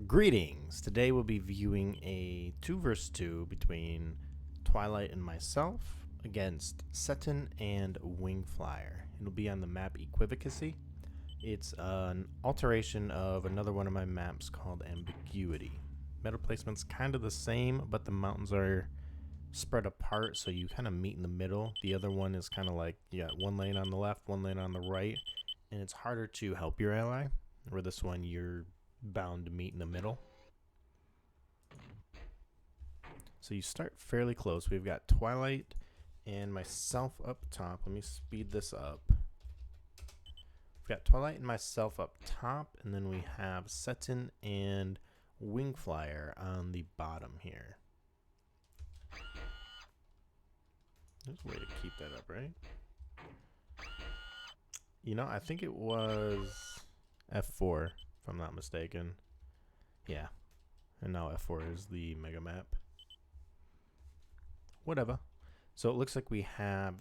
Greetings! Today we'll be viewing a 2 vs 2 between Twilight and myself against Setin and Wingflier. It'll be on the map Equivocacy. It's an alteration of another one of my maps called Ambiguity. Meta placement's kind of the same, but the mountains are spread apart, so you kind of meet in the middle. The other one is kind of like, you got one lane on the left, one lane on the right, and it's harder to help your ally. Where this one, you're bound to meet in the middle. So you start fairly close. We've got Twilight and myself up top. Let me speed this up. We've got Twilight and myself up top, and then we have Setin and Wingflier on the bottom here. There's a way to keep that up, right? You know, I think it was F4, if I'm not mistaken. Yeah. And now F4 is the mega map. Whatever. So it looks like we have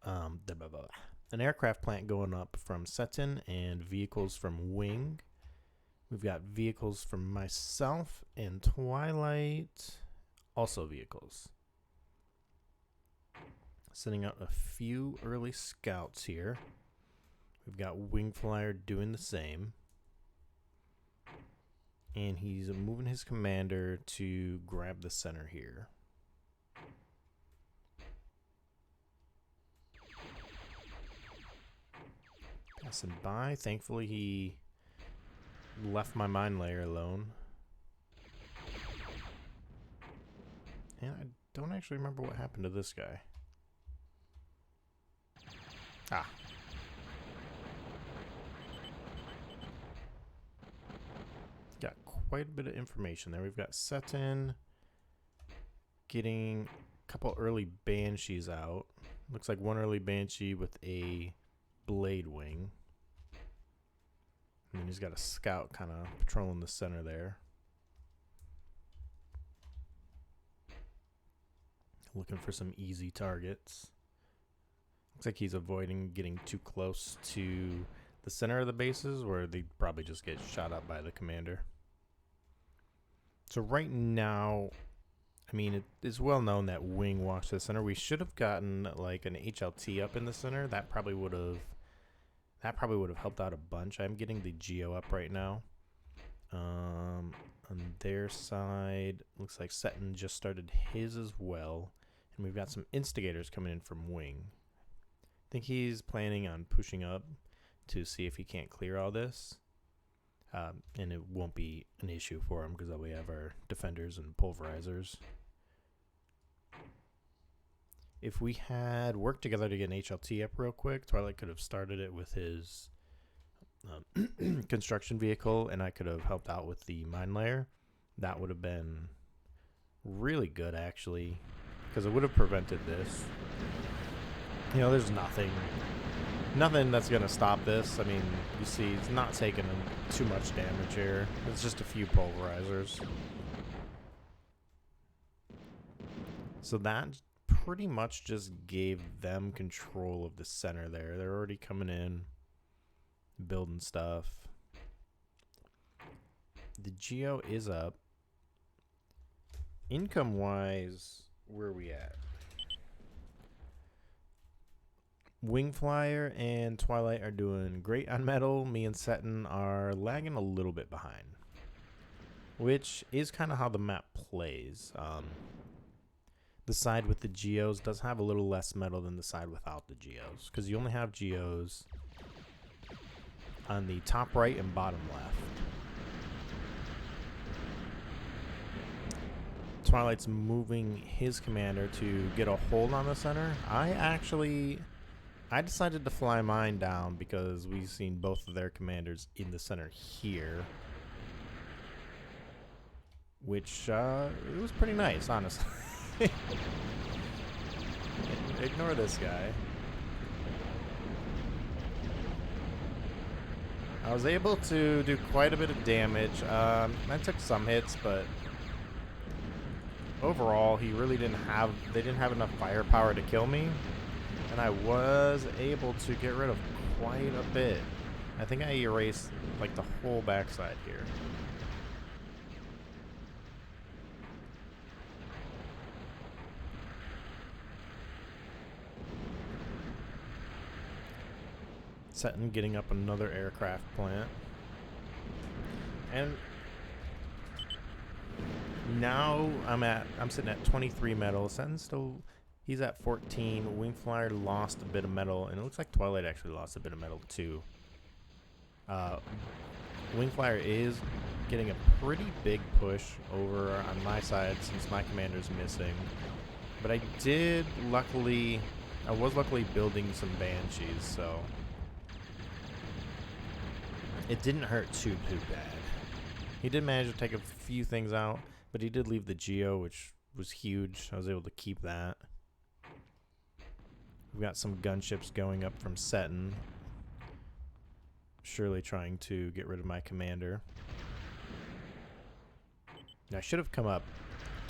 an aircraft plant going up from Setin and vehicles from Wing. We've got vehicles from myself and Twilight. Also vehicles. Sending out a few early scouts here. We've got Wingflier doing the same. And he's moving his commander to grab the center here. Passing by. Thankfully, he left my mine layer alone. And I don't actually remember what happened to this guy. Ah. Got quite a bit of information there. We've got Setin getting a couple early banshees out. Looks like one early banshee with a blade wing. And then he's got a scout kind of patrolling the center there. Looking for some easy targets. Looks like he's avoiding getting too close to the center of the bases, where they probably just get shot up by the commander. So right now, I mean, it is well known that Wing walks to the center. We should have gotten like an HLT up in the center. That probably would have helped out a bunch. I'm getting the Geo up right now. On their side, looks like Setin just started his as well, and we've got some instigators coming in from Wing. I think he's planning on pushing up to see if he can't clear all this. And it won't be an issue for him because we have our defenders and pulverizers. If we had worked together to get an HLT up real quick, Twilight could have started it with his construction vehicle, and I could have helped out with the mine layer. That would have been really good, actually, because it would have prevented this. You know, there's nothing that's going to stop this. I mean, you see, it's not taking too much damage here. It's just a few pulverizers. So that pretty much just gave them control of the center there. They're already coming in, building stuff. The Geo is up. Income-wise, where are we at? Wingflier and Twilight are doing great on metal. Me and Setin are lagging a little bit behind, which is kind of how the map plays. The side with the Geos does have a little less metal than the side without the Geos, because you only have Geos on the top right and bottom left. Twilight's moving his commander to get a hold on the center. I decided to fly mine down because we've seen both of their commanders in the center here, which it was pretty nice, honestly. Ignore this guy. I was able to do quite a bit of damage. I took some hits, but overall, they didn't have enough firepower to kill me. And I was able to get rid of quite a bit. I think I erased like the whole backside here. Setin getting up another aircraft plant. And now I'm sitting at 23 metal. Setin's still, he's at 14. Wingflier lost a bit of metal, and it looks like Twilight actually lost a bit of metal too. Wingflier is getting a pretty big push over on my side since my commander's missing. But I was luckily building some Banshees, so it didn't hurt too bad. He did manage to take a few things out, but he did leave the Geo, which was huge. I was able to keep that. We've got some gunships going up from Setin. Surely trying to get rid of my commander. Now, I should have come up,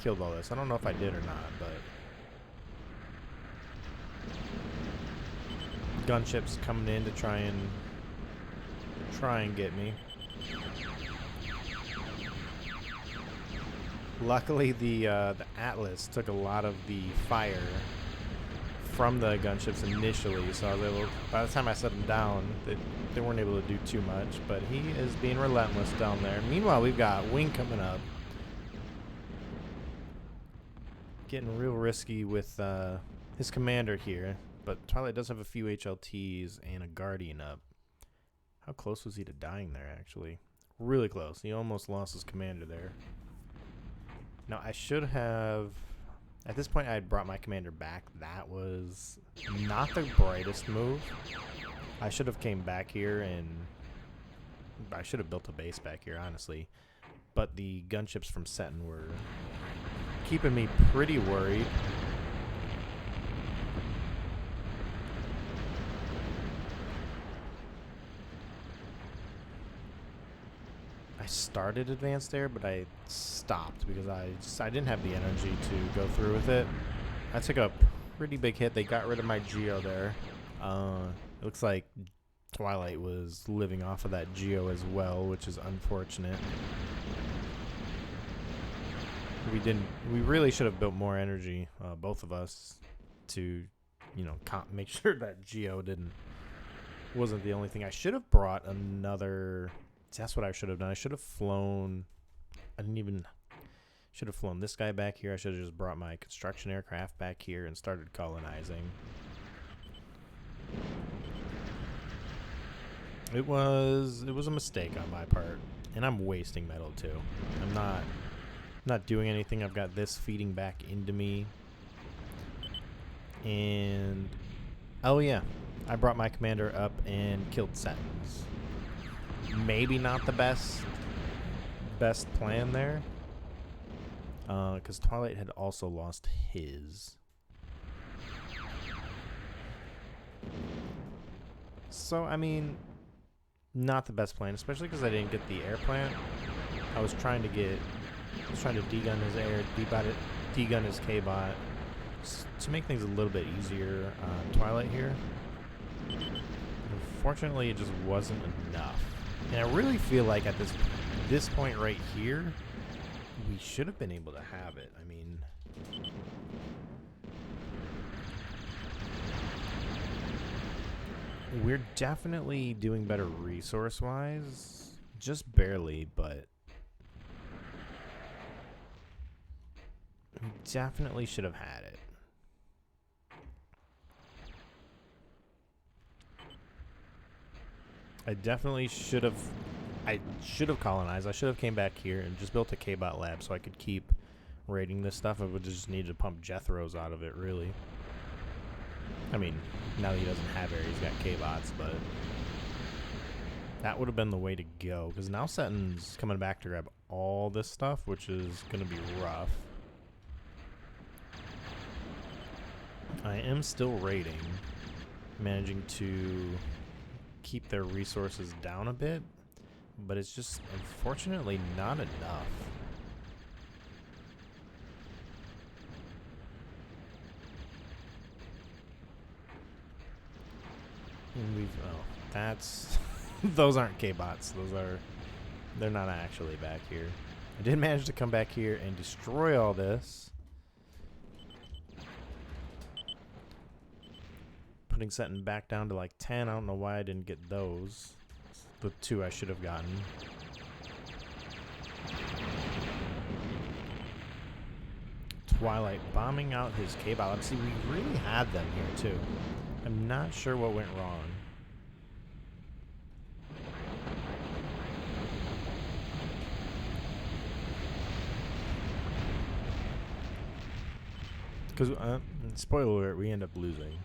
killed all this. I don't know if I did or not, but gunships coming in to try and get me. Luckily, the Atlas took a lot of the fire from the gunships initially, so I was able, by the time I set them down, they weren't able to do too much, but he is being relentless down there. Meanwhile, we've got Wing coming up. Getting real risky with his commander here, but Twilight does have a few HLTs and a Guardian up. How close was he to dying there, actually? Really close. He almost lost his commander there. Now, I should have... At this point, I had brought my commander back. That was not the brightest move. I should have came back here and... I should have built a base back here, honestly. But the gunships from Setin were keeping me pretty worried. I started advanced air, but I stopped because I didn't have the energy to go through with it. I took a pretty big hit. They got rid of my Geo there. It looks like Twilight was living off of that Geo as well, which is unfortunate. We really should have built more energy, both of us, to, you know, make sure that Geo wasn't the only thing. I should have brought another. That's what I should have done. I should have flown. Should have flown this guy back here. I should have just brought my construction aircraft back here and started colonizing. It was a mistake on my part, and I'm wasting metal too. I'm not doing anything. I've got this feeding back into me, and oh yeah, I brought my commander up and killed Setins. Maybe not the best plan there, because Twilight had also lost his. So I mean, not the best plan, especially because I didn't get the air plant. I was trying to degun his air, degun his K-bot to make things a little bit easier on Twilight here. Unfortunately, it just wasn't enough. And I really feel like at this point right here, we should have been able to have it. I mean, we're definitely doing better resource-wise. Just barely, but we definitely should have had it. I definitely should have. I should have colonized. I should have came back here and just built a K-bot lab so I could keep raiding this stuff. I would just need to pump Jethros out of it, really. I mean, now that he doesn't have air, he's got K-bots, but that would have been the way to go. Because now Setin's coming back to grab all this stuff, which is going to be rough. I am still raiding, managing to keep their resources down a bit, but it's just unfortunately not enough. And that's Those aren't K-bots. They're not actually back here. I did manage to come back here and destroy all this. Putting Setin back down to like 10. I don't know why I didn't get those. The 2 I should have gotten. Twilight bombing out his K-bot. See, we really had them here too. I'm not sure what went wrong. Because, spoiler alert, we end up losing.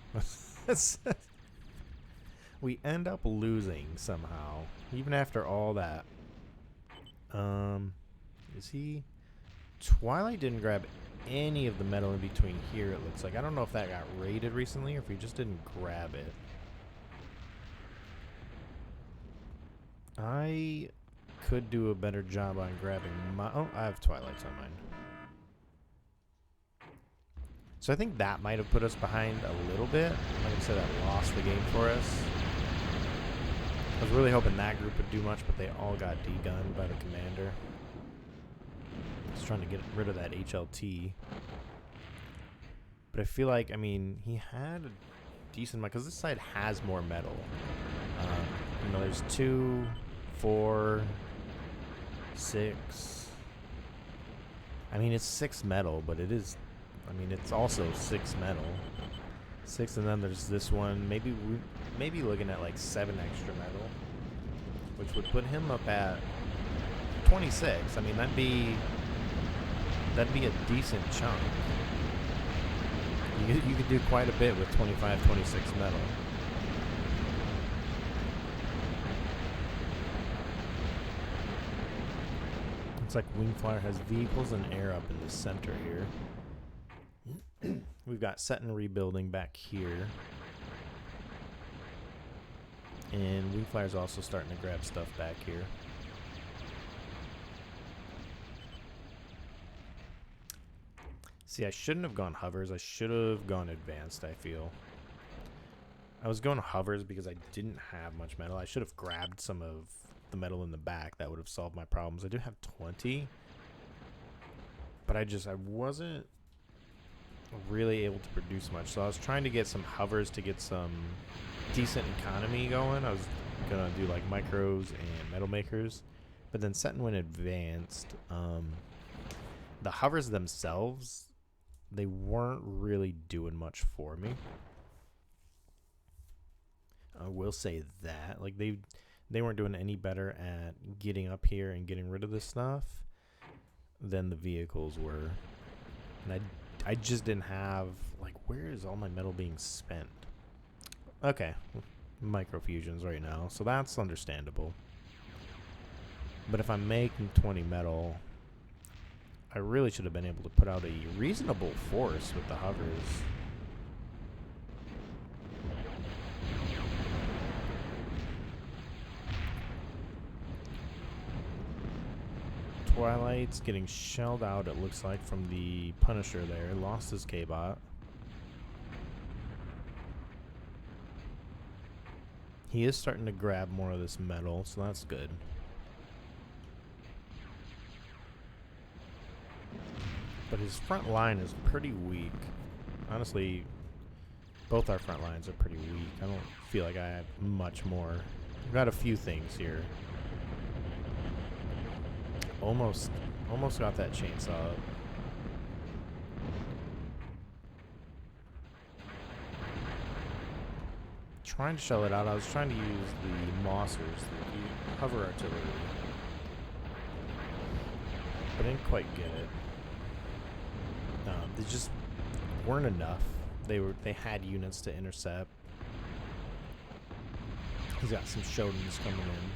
We end up losing somehow, even after all that. Is he... Twilight didn't grab any of the metal in between here, it looks like. I don't know if that got raided recently or if he just didn't grab it. I could do a better job on grabbing my... Oh, I have Twilights on mine. So I think that might have put us behind a little bit. Like I said, that lost the game for us. I was really hoping that group would do much, but they all got de-gunned by the commander. Just trying to get rid of that HLT. But I feel like, I mean, he had a decent amount, because this side has more metal. You know, there's 2, 4, 6. I mean, it's 6 metal, but it is... I mean, it's also 6 metal. 6, and then there's this one. Maybe looking at like 7 extra metal, which would put him up at 26. I mean, that'd be a decent chunk. You could do quite a bit with 25, 26 metal. Looks like Wingflier has vehicles and air up in the center here. We've got Setin rebuilding back here. And Wingflier's also starting to grab stuff back here. See, I shouldn't have gone hovers. I should have gone advanced, I feel. I was going hovers because I didn't have much metal. I should have grabbed some of the metal in the back. That would have solved my problems. I do have 20. But I wasn't really able to produce much. So I was trying to get some hovers to get some decent economy going. I was going to do like micros and metal makers. But then Setin went advanced. The hovers themselves, they weren't really doing much for me. I will say that. Like they weren't doing any better at getting up here and getting rid of this stuff than the vehicles were. And I just didn't have, like, where is all my metal being spent? Okay, microfusions right now, so that's understandable. But if I'm making 20 metal, I really should have been able to put out a reasonable force with the hovers. Twilight's getting shelled out, it looks like, from the Punisher there. Lost his K-bot. He is starting to grab more of this metal, so that's good. But his front line is pretty weak. Honestly, both our front lines are pretty weak. I don't feel like I have much more. I've got a few things here. Almost got that chainsaw up. Trying to shell it out. I was trying to use the Mossers, the hover artillery. But I didn't quite get it. They just weren't enough. They had units to intercept. He's got some Shodins coming in.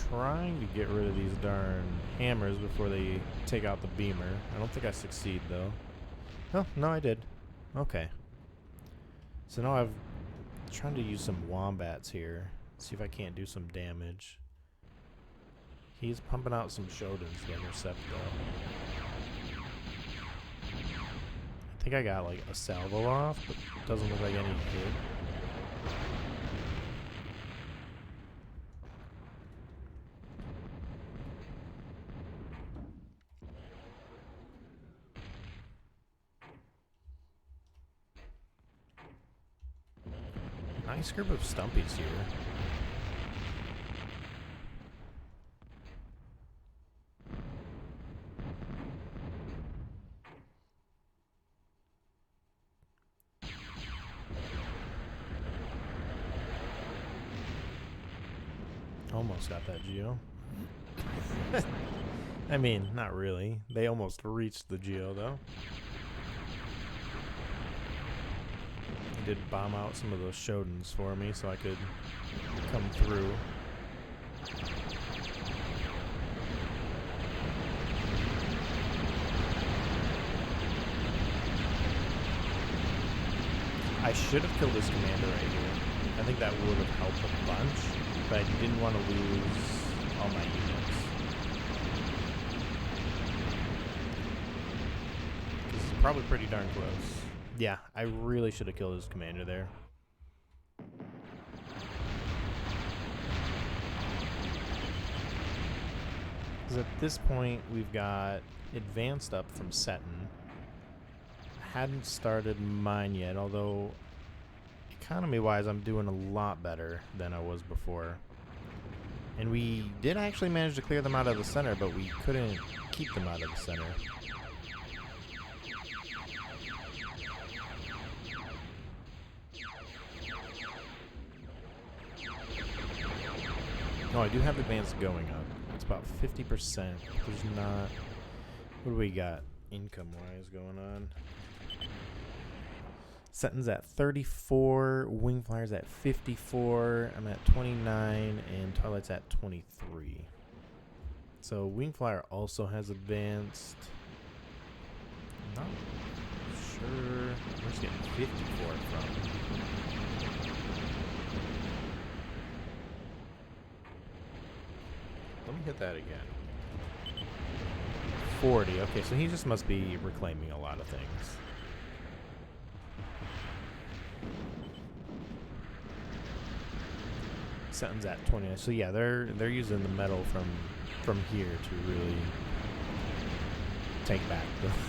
Trying to get rid of these darn hammers before they take out the beamer. I don't think I succeed though. Oh, no, I did. Okay. So now I'm trying to use some wombats here. See if I can't do some damage. He's pumping out some Shodins to intercept though. I think I got like a salvo off, but doesn't look like any hit. Nice group of stumpies here. Almost got that Geo. I mean, not really. They almost reached the Geo, though. He did bomb out some of those Shodens for me so I could come through. I should have killed this commander right here. I think that would have helped a bunch. But I didn't want to lose all my units. This is probably pretty darn close. Yeah, I really should have killed his commander there. Because at this point, we've got advanced up from Setin. Hadn't started mine yet, although economy-wise, I'm doing a lot better than I was before. And we did actually manage to clear them out of the center, but we couldn't keep them out of the center. No, I do have advance going up. It's about 50%. There's not... What do we got income-wise going on? Setin's at 34, Wingflier's at 54, I'm at 29, and Twilight's at 23. So Wingflier also has advanced. I'm not sure. Where's he getting 54 from? Let me hit that again. 40. Okay, so he just must be reclaiming a lot of things. Setin's at 29. So yeah, they're using the metal from here to really take back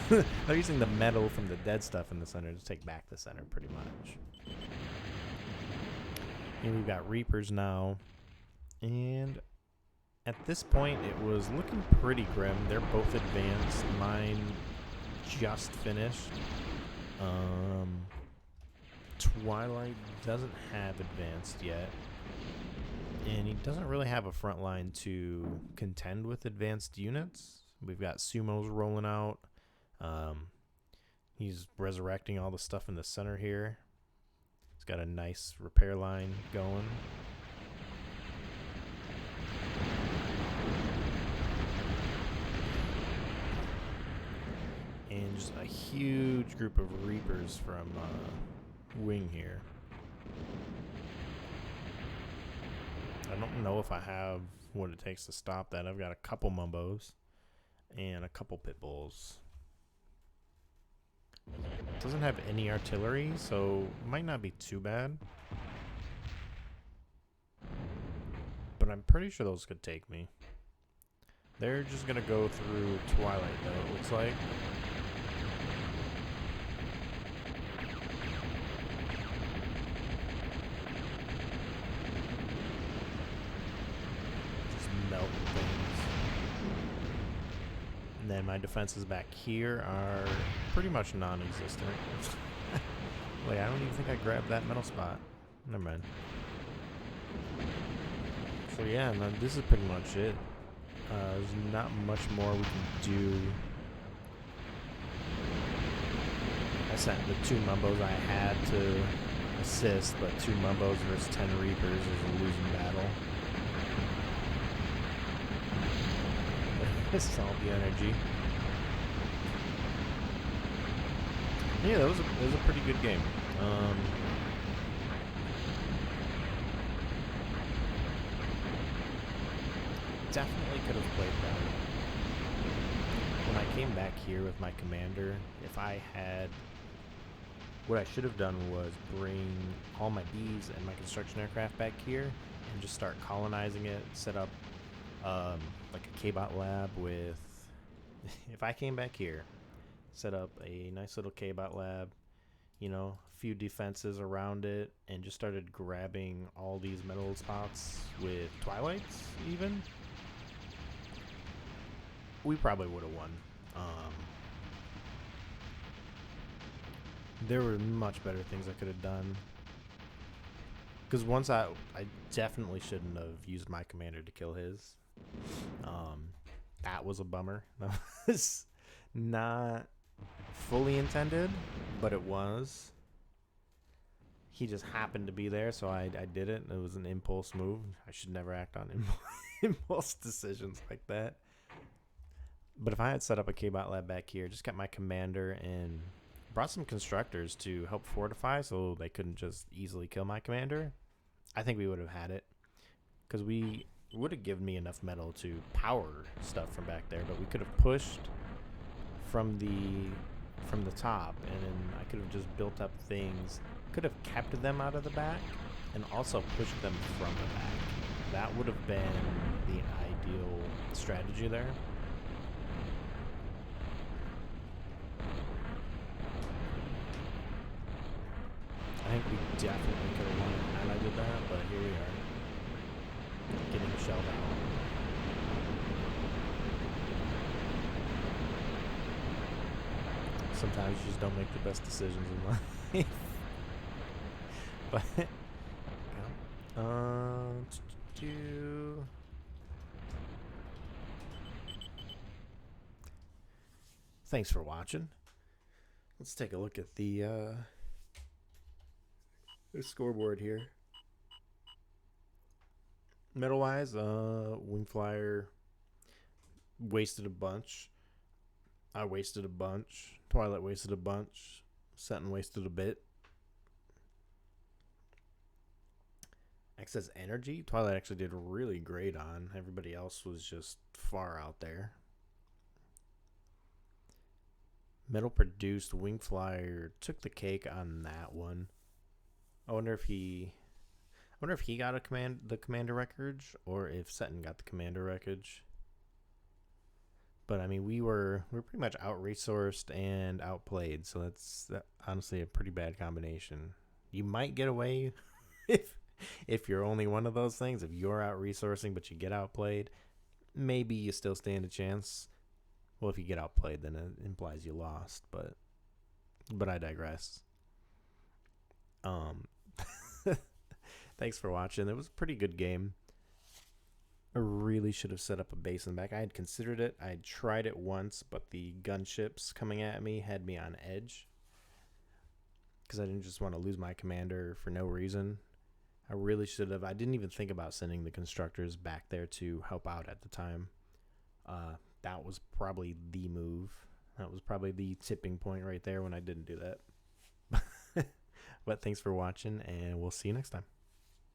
the they're using the metal from the dead stuff in the center to take back the center pretty much. And we've got Reapers now. And at this point it was looking pretty grim. They're both advanced. Mine just finished. Twilight doesn't have advanced yet. And he doesn't really have a front line to contend with advanced units. We've got Sumos rolling out. He's resurrecting all the stuff in the center here. He's got a nice repair line going. And just a huge group of Reapers from Wing here. I don't know if I have what it takes to stop that. I've got a couple Mumbos and a couple Pitbulls. Doesn't have any artillery, so might not be too bad. But I'm pretty sure those could take me. They're just gonna go through Twilight though, it looks like. And then my defenses back here are pretty much non-existent. Wait, I don't even think I grabbed that metal spot. Never mind. So yeah, no, this is pretty much it. There's not much more we can do. I sent the 2 Mumbos I had to assist, but 2 Mumbos versus 10 Reapers is a losing battle. This is all the energy. Yeah, that was a pretty good game. Definitely could have played better. When I came back here with my commander, if I had What I should have done was bring all my bees and my construction aircraft back here and just start colonizing it, set up like a K-bot lab with... if I came back here, set up a nice little K-bot lab, you know, a few defenses around it, and just started grabbing all these metal spots with Twilights even, we probably would have won. There were much better things I could have done. Because once I definitely shouldn't have used my commander to kill his. That was a bummer. That was not fully intended, but it was. He just happened to be there, so I did it. It was an impulse move. I should never act on impulse decisions like that. But if I had set up a K-bot lab back here, just got my commander and brought some constructors to help fortify so they couldn't just easily kill my commander, I think we would have had it. Because we would have given me enough metal to power stuff from back there, but we could have pushed from the top, and then I could have just built up things, could have kept them out of the back, and also pushed them from the back. That would have been the ideal strategy there. I think we definitely could have won it had I did that, but here we are, getting shelled out. Sometimes you just don't make the best decisions in life. But thanks for watching. Let's take a look at the scoreboard here. Medal-wise, Wingflier wasted a bunch. I wasted a bunch. Twilight wasted a bunch. Setin wasted a bit. Excess energy, Twilight actually did really great on. Everybody else was just far out there. Metal produced, Wingflier took the cake on that one. I wonder if he got the commander wreckage, or if Setin got the commander wreckage. But I mean, we're pretty much out-resourced and outplayed, so that's honestly a pretty bad combination. You might get away if you're only one of those things. If you're out-resourcing but you get outplayed, maybe you still stand a chance. Well, if you get outplayed, then it implies you lost, but I digress. Thanks for watching. It was a pretty good game. I really should have set up a base in the back. I had considered it. I had tried it once, but the gunships coming at me had me on edge, because I didn't just want to lose my commander for no reason. I really should have. I didn't even think about sending the constructors back there to help out at the time. That was probably the move. That was probably the tipping point right there when I didn't do that. But thanks for watching, and we'll see you next time.